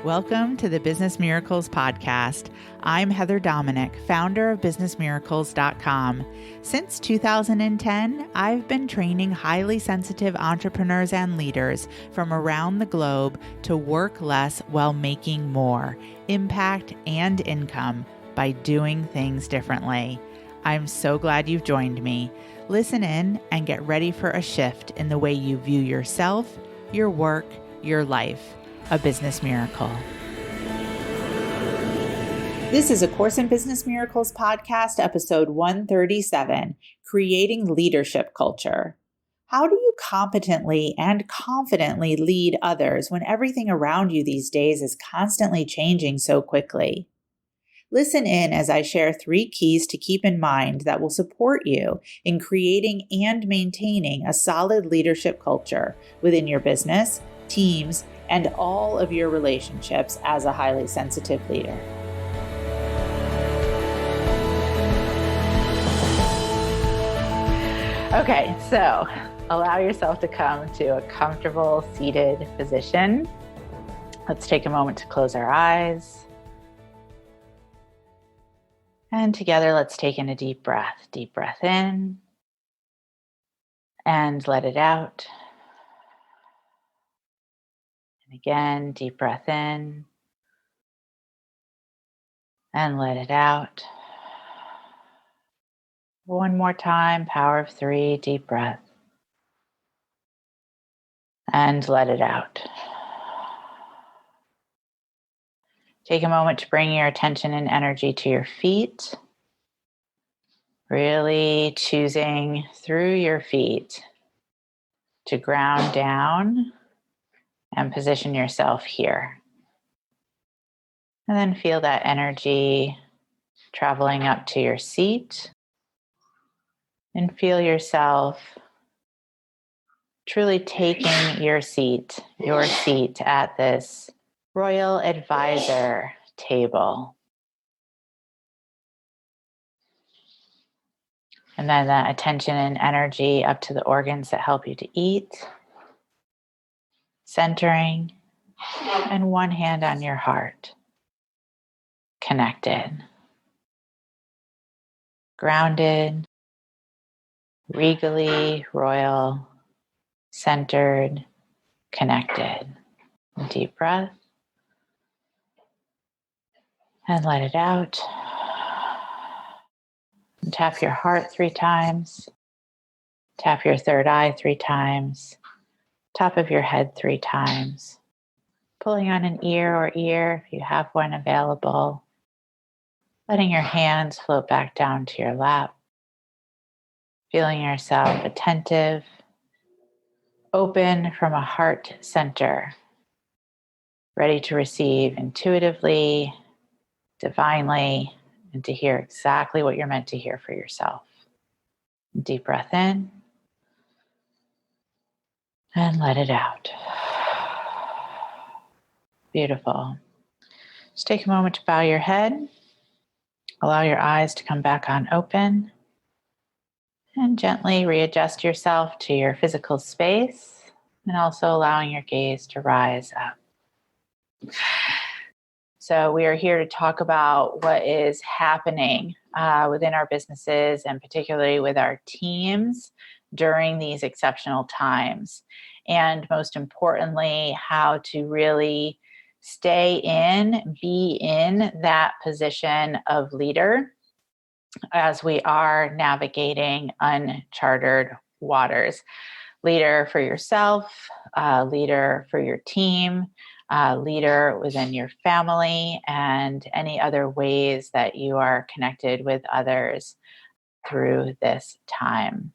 Welcome to the Business Miracles Podcast. I'm Heather Dominick, founder of businessmiracles.com. Since 2010, I've been training highly sensitive entrepreneurs and leaders from around the globe to work less while making more impact and income by doing things differently. I'm so glad you've joined me. Listen in and get ready for a shift in the way you view yourself, your work, your life. A Business Miracle. This is A Course in Business Miracles podcast, episode 137, Creating Leadership Culture. How do you competently and confidently lead others when everything around you these days is constantly changing so quickly? Listen in as I share 3 keys to keep in mind that will support you in creating and maintaining a solid leadership culture within your business, teams, and all of your relationships as a highly sensitive leader. Okay, so allow yourself to come to a comfortable seated position. Let's take a moment to close our eyes. And together, let's take in a deep breath. Deep breath in and let it out. And again, deep breath in and let it out. One more time, power of 3, deep breath. And let it out. Take a moment to bring your attention and energy to your feet. Really choosing through your feet to ground down and position yourself here. And then feel that energy traveling up to your seat. And feel yourself truly taking your seat at this Royal Advisor table. And then that attention and energy up to the organs that help you to eat. Centering, and one hand on your heart. Connected. Grounded. Regally royal. Centered. Connected. Deep breath. And let it out. And tap your heart 3 times. Tap your third eye 3 times. Top of your head 3 times. Pulling on an ear if you have one available. Letting your hands float back down to your lap. Feeling yourself attentive, open from a heart center, ready to receive intuitively, divinely, and to hear exactly what you're meant to hear for yourself. Deep breath in and let it out. Beautiful. Just take a moment to bow your head. Allow your eyes to come back on open. And gently readjust yourself to your physical space. And also allowing your gaze to rise up. So we are here to talk about what is happening within our businesses and particularly with our teams during these exceptional times. And most importantly, how to really be in that position of leader as we are navigating uncharted waters. Leader for yourself, leader for your team, leader within your family, and any other ways that you are connected with others through this time.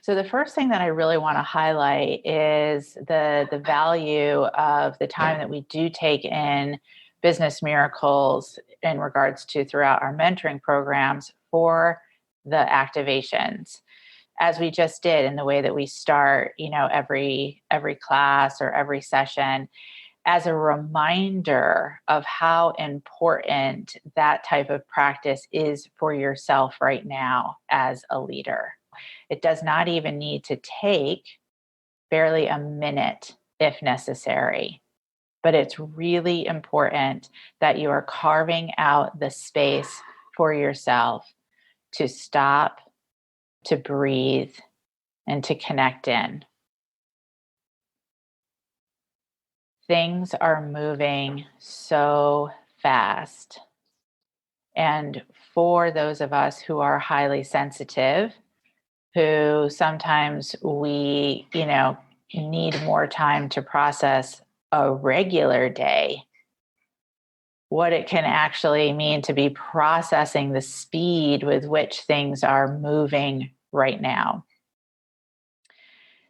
So the first thing that I really want to highlight is the value of the time that we do take in Business Miracles in regards to throughout our mentoring programs for the activations. As we just did in the way that we start, every class or every session, as a reminder of how important that type of practice is for yourself right now as a leader. It does not even need to take barely a minute if necessary. But it's really important that you are carving out the space for yourself to stop, to breathe, and to connect in. Things are moving so fast. And for those of us who are highly sensitive, who sometimes we, need more time to process a regular day, what it can actually mean to be processing the speed with which things are moving right now.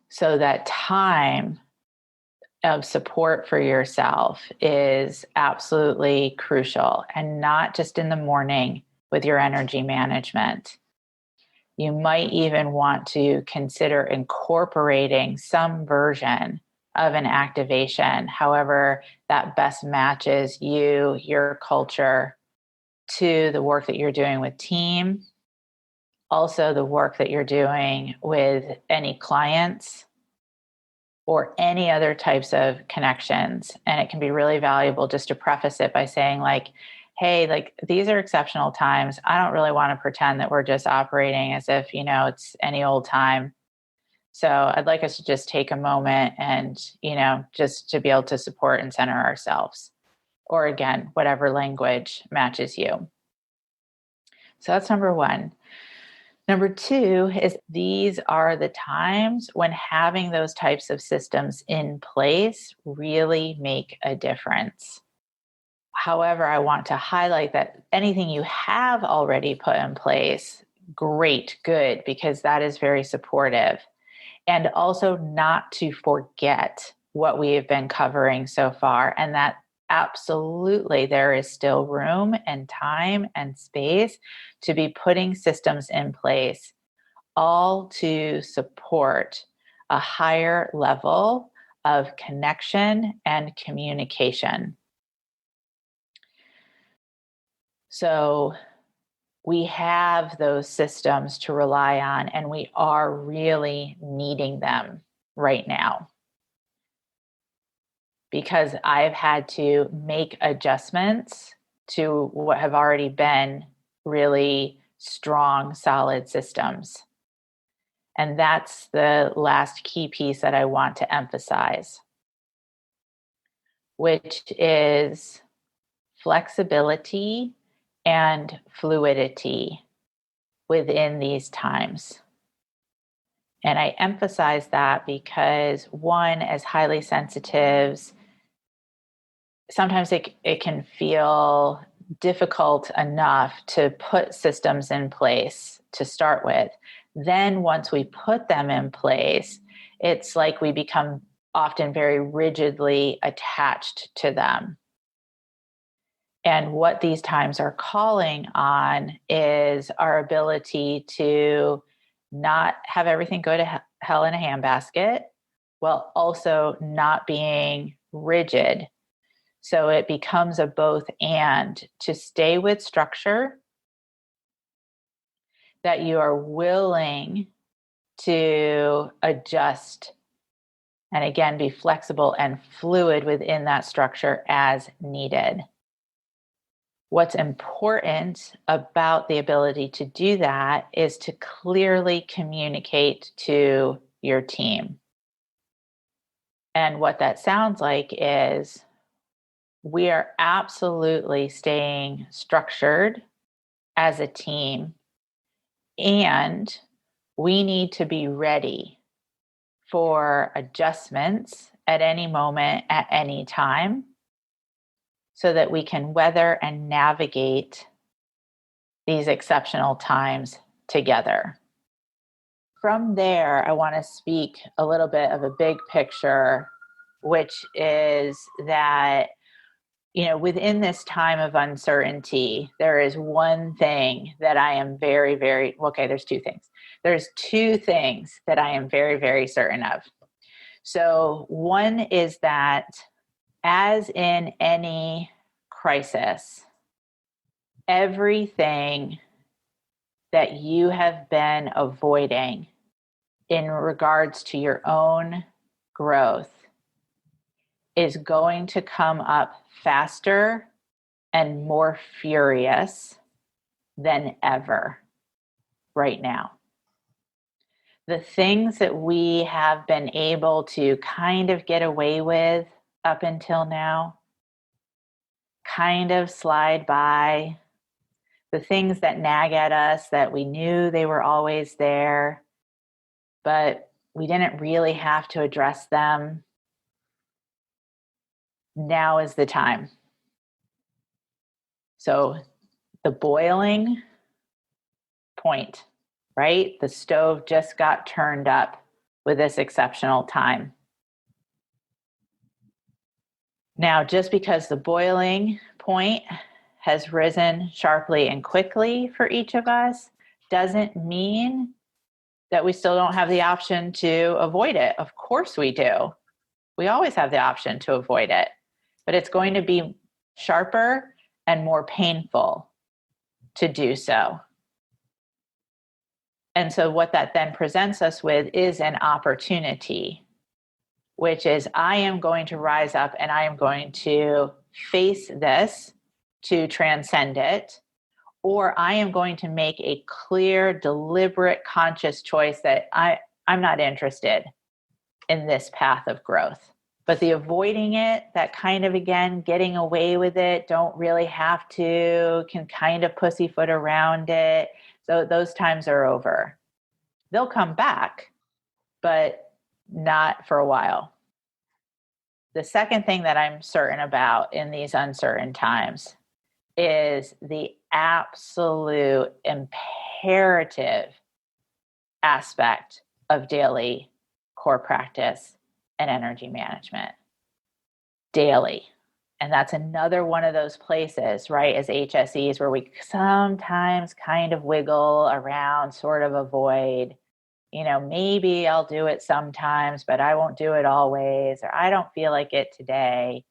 So that time of support for yourself is absolutely crucial, and not just in the morning with your energy management. You might even want to consider incorporating some version of an activation, however that best matches you, your culture, to the work that you're doing with team, also the work that you're doing with any clients or any other types of connections. And it can be really valuable just to preface it by saying, like, hey, like, these are exceptional times. I don't really want to pretend that we're just operating as if, it's any old time. So I'd like us to just take a moment and, just to be able to support and center ourselves. Or again, whatever language matches you. So that's number one. Number two is these are the times when having those types of systems in place really make a difference. However, I want to highlight that anything you have already put in place, great, good, because that is very supportive. And also not to forget what we have been covering so far, and that absolutely there is still room and time and space to be putting systems in place, all to support a higher level of connection and communication. So we have those systems to rely on, and we are really needing them right now, because I've had to make adjustments to what have already been really strong, solid systems. And that's the last key piece that I want to emphasize, which is flexibility and fluidity within these times. And I emphasize that because, one, as highly sensitives, sometimes it can feel difficult enough to put systems in place to start with. Then once we put them in place, it's like we become often very rigidly attached to them. And what these times are calling on is our ability to not have everything go to hell in a handbasket, while also not being rigid. So it becomes a both and, to stay with structure, that you are willing to adjust and again be flexible and fluid within that structure as needed. What's important about the ability to do that is to clearly communicate to your team. And what that sounds like is we are absolutely staying structured as a team, and we need to be ready for adjustments at any moment, at any time, so that we can weather and navigate these exceptional times together. From there, I want to speak a little bit of a big picture, which is that, within this time of uncertainty, there is one thing that I am very, very, there's two things. There's two things that I am very, very certain of. So one is that, as in any crisis, everything that you have been avoiding in regards to your own growth is going to come up faster and more furious than ever right now. The things that we have been able to kind of get away with up until now, kind of slide by, the things that nag at us that we knew they were always there, but we didn't really have to address them. Now is the time. So the boiling point, right? The stove just got turned up with this exceptional time. Now, just because the boiling point has risen sharply and quickly for each of us doesn't mean that we still don't have the option to avoid it. Of course we do. We always have the option to avoid it, but it's going to be sharper and more painful to do so. And so what that then presents us with is an opportunity, which is I am going to rise up and I am going to face this to transcend it, or I am going to make a clear, deliberate, conscious choice that I'm not interested in this path of growth. But the avoiding it, that kind of, again, getting away with it, don't really have to, can kind of pussyfoot around it. So those times are over. They'll come back, but not for a while. The second thing that I'm certain about in these uncertain times is the absolute imperative aspect of daily core practice and energy management. Daily. And that's another one of those places, right, as HSEs where we sometimes kind of wiggle around, sort of avoid, maybe I'll do it sometimes, but I won't do it always, or I don't feel like it today.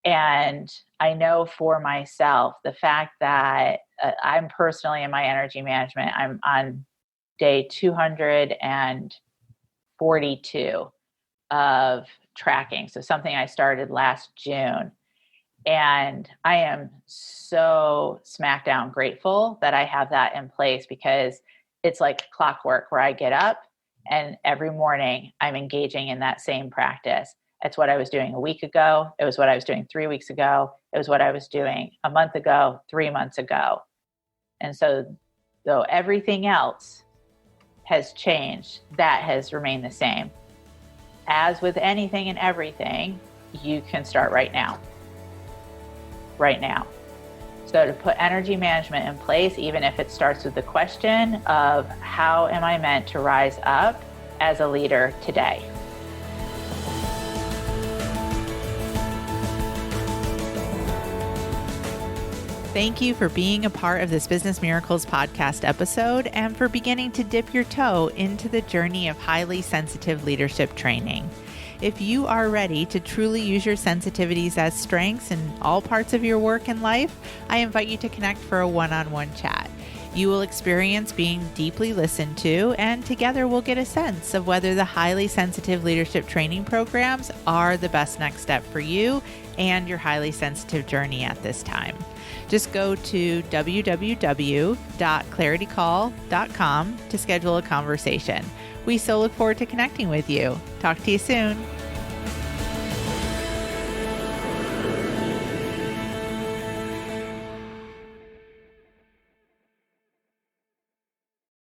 And I know for myself, the fact that I'm personally in my energy management, I'm on day 242 of tracking. So something I started last June. And I am so smackdown grateful that I have that in place, because it's like clockwork where I get up and every morning I'm engaging in that same practice. It's what I was doing a week ago. It was what I was doing 3 weeks ago. It was what I was doing a month ago, 3 months ago. And so though everything else has changed, that has remained the same. As with anything and everything, you can start right now. Right now. So to put energy management in place, even if it starts with the question of how am I meant to rise up as a leader today? Thank you for being a part of this Business Miracles podcast episode and for beginning to dip your toe into the journey of highly sensitive leadership training. If you are ready to truly use your sensitivities as strengths in all parts of your work and life, I invite you to connect for a one-on-one chat. You will experience being deeply listened to, and together we'll get a sense of whether the highly sensitive leadership training programs are the best next step for you and your highly sensitive journey at this time. Just go to www.claritycall.com to schedule a conversation. We so look forward to connecting with you. Talk to you soon.